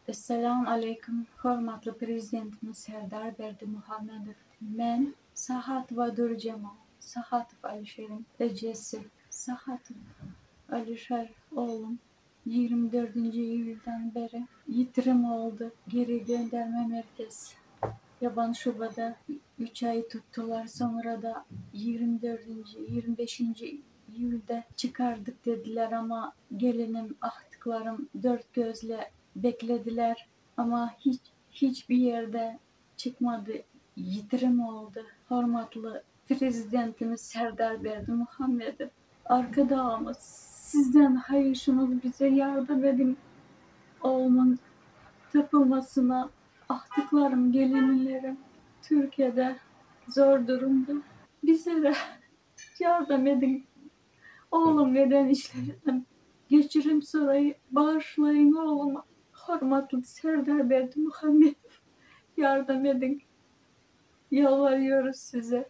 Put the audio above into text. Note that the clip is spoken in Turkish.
Assalamu alaikum, hörmetli Prezidentimiz Serdar Berdimuhamedov. Men Sahatova Durcemal, Sahatov Alişer'in ecesi. Sahatov Alişer oğlum 24. Eylül'den beri yitirim oldu. Geri gönderme merkez. Yaban Şuba'da 3 ay tuttular. Sonra da 25. Eylül'de çıkardık dediler ama gelinim, ahtıklarım dört gözle beklediler ama hiçbir yerde çıkmadı. Yitirim oldu. Hürmetli Prezidentimiz Serdar Berdimuhamedov. Arkadaşımız sizden hayırlısınız, bize yardım edin. Oğlumun tapılmasına, ahtıklarım, gelinlerim Türkiye'de zor durumda. Bize de yardım edin. Oğlum neden işlerinden geçirim sırayı bağışlayın oğluma. Hürmetli Serdar Berdimuhamedov, yardım edin. Yalvarıyoruz size.